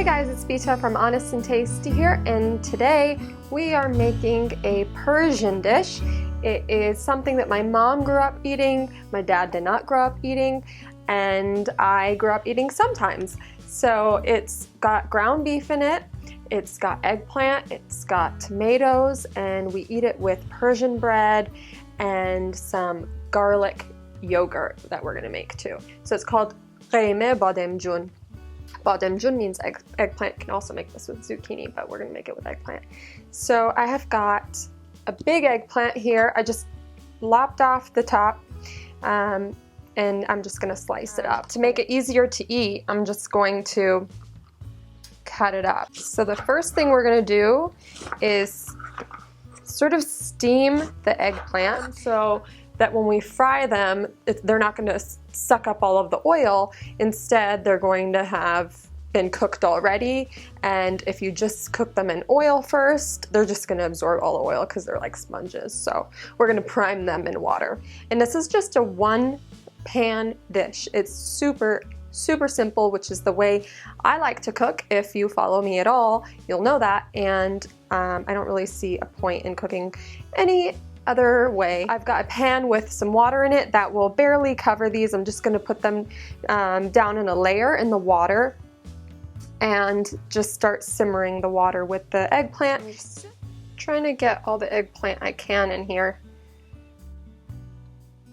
guys, it's Bita from Honest and Tasty here, and today we are making a Persian dish. It is something that my mom grew up eating, my dad did not grow up eating, and I grew up eating sometimes. So it's got ground beef in it, it's got eggplant, it's got tomatoes, and we eat it with Persian bread and some garlic yogurt that we're gonna make too. So it's called Gheimeh Baademjaan. Baademjaan means eggplant. You can also make this with zucchini, but we're gonna make it with eggplant. So I have got a big eggplant here. I just lopped off the top and I'm just gonna slice it up. To make it easier to eat, I'm just going to cut it up. So the first thing we're gonna do is sort of steam the eggplant so that when we fry them, they're not going to suck up all of the oil. Instead, they're going to have been cooked already, and if you just cook them in oil first, they're just going to absorb all the oil because they're like sponges. So we're going to prime them in water. And this is just a one-pan dish. It's super simple, which is the way I like to cook. If you follow me at all, you'll know that, and I don't really see a point in cooking any other way. I've got a pan with some water in it that will barely cover these. I'm just going to put them down in a layer in the water and just start simmering the water with the eggplant. I'm just trying to get all the eggplant I can in here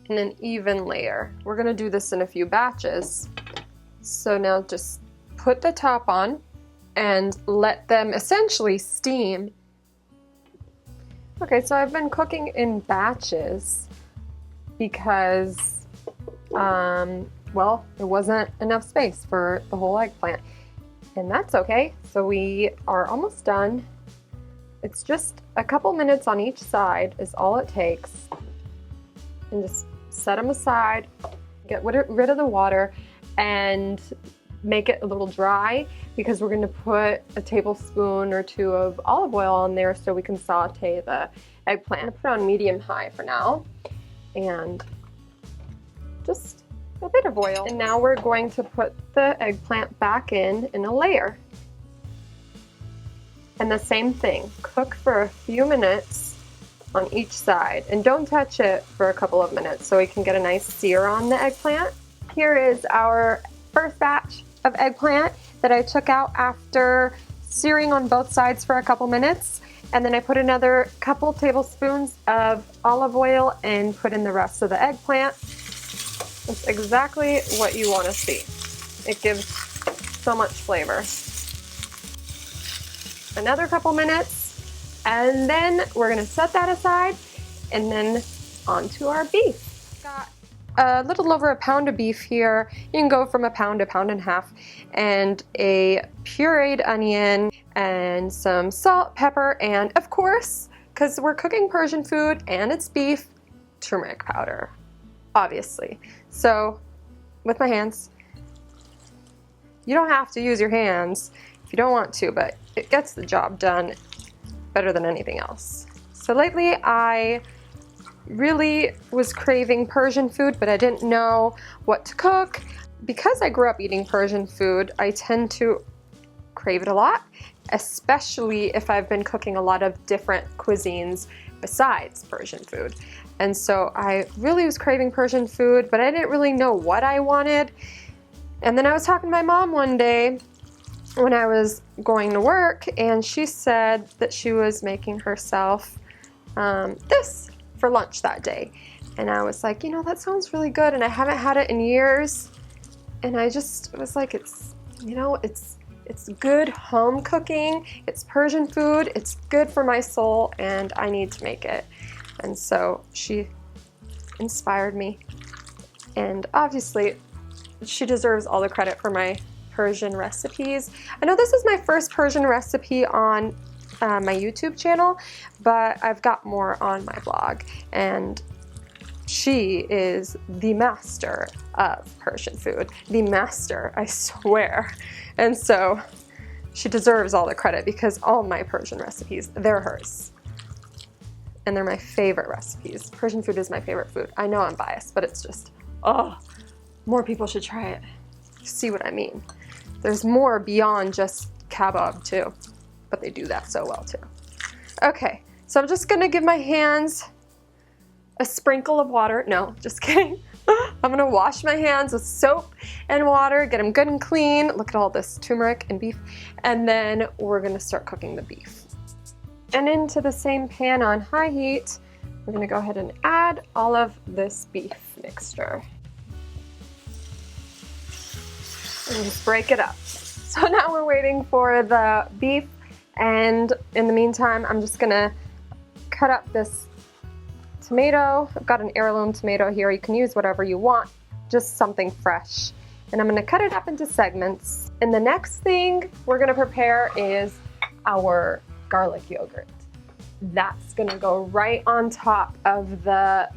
in an even layer. We're going to do this in a few batches. So now just put the top on and let them essentially steam. Okay, so I've been cooking in batches because, well, there wasn't enough space for the whole eggplant. And that's okay. So we are almost done. It's just a couple minutes on each side is all it takes. And just set them aside, get rid of the water, and make it a little dry because we're going to put a tablespoon or two of olive oil on there so we can saute the eggplant. I'm going to put it on medium-high for now and just a bit of oil. And now we're going to put the eggplant back in a layer. And the same thing, cook for a few minutes on each side and don't touch it for a couple of minutes so we can get a nice sear on the eggplant. Here is our first batch of eggplant that I took out after searing on both sides for a couple minutes, and then I put another couple tablespoons of olive oil and put in the rest of the eggplant. That's exactly what you want to see. It gives so much flavor. Another couple minutes, and then we're going to set that aside, and then onto our beef. Got a little over a pound of beef here. You can go from a pound to pound and a half, and a pureed onion and some salt, pepper, and of course, because we're cooking Persian food and it's beef, turmeric powder, obviously. So with my hands, you don't have to use your hands if you don't want to, but it gets the job done better than anything else. So lately I really was craving Persian food, but I didn't know what to cook. Because I grew up eating Persian food, I tend to crave it a lot, especially if I've been cooking a lot of different cuisines besides Persian food. And so I really was craving Persian food, but I didn't really know what I wanted. And then I was talking to my mom one day when I was going to work, and she said that she was making herself this for lunch that day. And I was like, you know, that sounds really good, and I haven't had it in years. And I just was like, it's, you know, it's good home cooking, it's Persian food, it's good for my soul, and I need to make it. And so she inspired me, and obviously she deserves all the credit for my Persian recipes. I know this is my first Persian recipe on my YouTube channel, but I've got more on my blog, and she is the master of Persian food. The master, I swear. And so she deserves all the credit because all my Persian recipes, they're hers. And they're my favorite recipes. Persian food is my favorite food. I know I'm biased, but it's just, oh, more people should try it. See what I mean? There's more beyond just kebab too, but they do that so well too. Okay, so I'm just gonna give my hands a sprinkle of water. No, just kidding. I'm gonna wash my hands with soap and water, get them good and clean. Look at all this turmeric and beef. And then we're gonna start cooking the beef. And into the same pan on high heat, we're gonna go ahead and add all of this beef mixture. And just break it up. So now we're waiting for the beef, and in the meantime, I'm just gonna cut up this tomato. I've got an heirloom tomato here. You can use whatever you want, just something fresh. And I'm gonna cut it up into segments. And the next thing we're gonna prepare is our garlic yogurt. That's gonna go right on top of the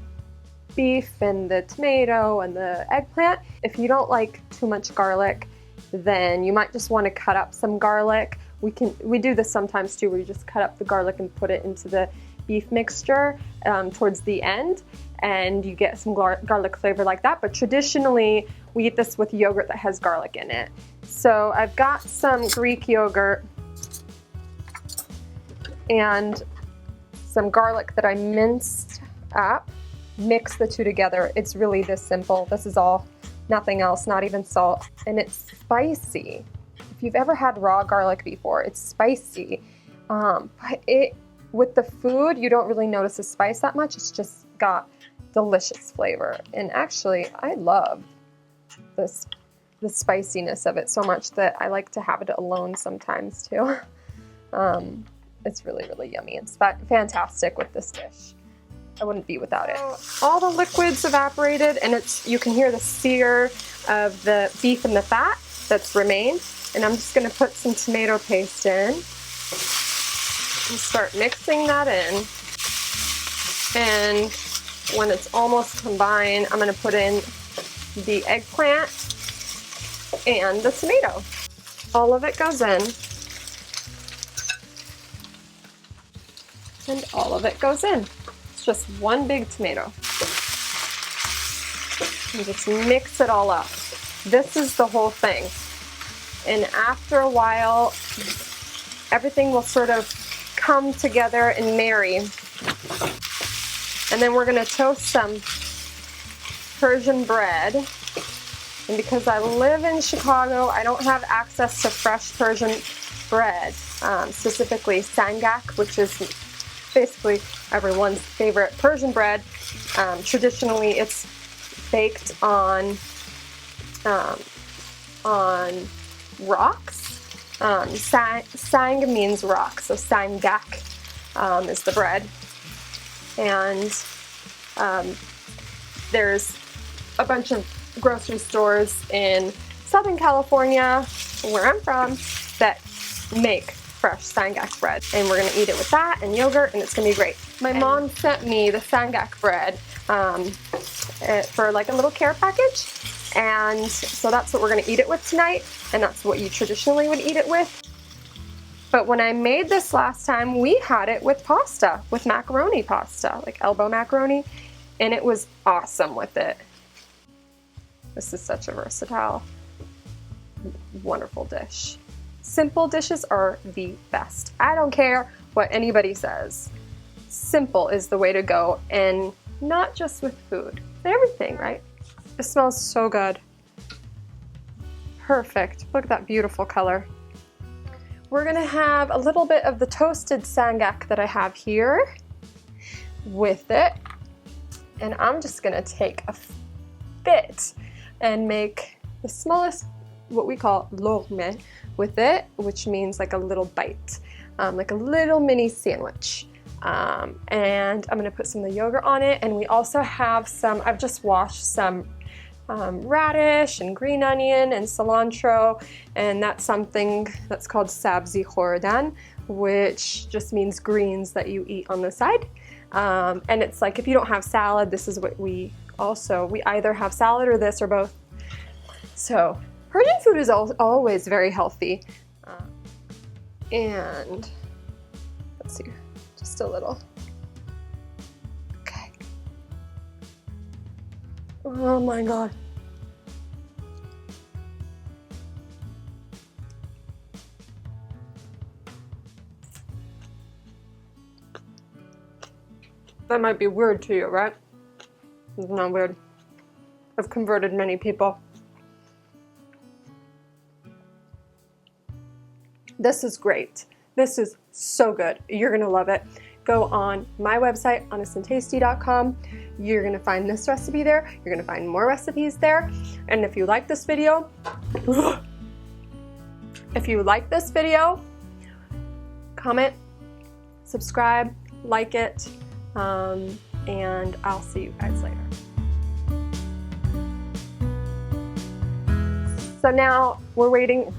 beef and the tomato and the eggplant. If you don't like too much garlic, then you might just want to cut up some garlic. We do this sometimes too, where you just cut up the garlic and put it into the beef mixture towards the end, and you get some garlic flavor like that. But traditionally, we eat this with yogurt that has garlic in it. So I've got some Greek yogurt and some garlic that I minced up. Mix the two together. It's really this simple. This is all, nothing else, not even salt. And it's spicy. If you've ever had raw garlic before, it's spicy. But with the food, you don't really notice the spice that much. It's just got delicious flavor. And actually, I love the spiciness of it so much that I like to have it alone sometimes too. It's really, really yummy. It's fantastic with this dish. I wouldn't be without it. So all the liquids evaporated, and you can hear the sear of the beef and the fat that's remained. And I'm just gonna put some tomato paste in and start mixing that in. And when it's almost combined, I'm gonna put in the eggplant and the tomato. All of it goes in. And all of it goes in. It's just one big tomato. And just mix it all up. This is the whole thing. And after a while, everything will sort of come together and marry. And then we're gonna toast some Persian bread. And because I live in Chicago, I don't have access to fresh Persian bread, specifically sangak, which is basically everyone's favorite Persian bread. Traditionally, it's baked on rocks. Sang means rock, so sangak is the bread. And there's a bunch of grocery stores in Southern California, where I'm from, that make fresh sangak bread. And we're gonna eat it with that and yogurt, and it's gonna be great. My mom sent me the sangak bread for like a little care package. And so that's what we're gonna eat it with tonight, and that's what you traditionally would eat it with. But when I made this last time, we had it with pasta, with macaroni pasta, like elbow macaroni, and it was awesome with it. This is such a versatile, wonderful dish. Simple dishes are the best. I don't care what anybody says. Simple is the way to go, and not just with food, everything, right? It smells so good. Perfect. Look at that beautiful color. We're gonna have a little bit of the toasted sangak that I have here with it. And I'm just gonna take a bit and make the smallest, what we call lokme, with it, which means like a little bite, like a little mini sandwich. And I'm gonna put some of the yogurt on it. And we also have some, I've just washed some radish and green onion and cilantro, and that's something that's called sabzi khordan, which just means greens that you eat on the side. And it's like, if you don't have salad, this is what we either have salad or this or both. So Persian food is always very healthy. And let's see, just a little. Okay. Oh my God. That might be weird to you, right? It's not weird. I've converted many people. This is great. This is so good. You're gonna love it. Go on my website, honestandtasty.com. You're gonna find this recipe there. You're gonna find more recipes there. And if you like this video, comment, subscribe, like it, and I'll see you guys later. So now we're waiting.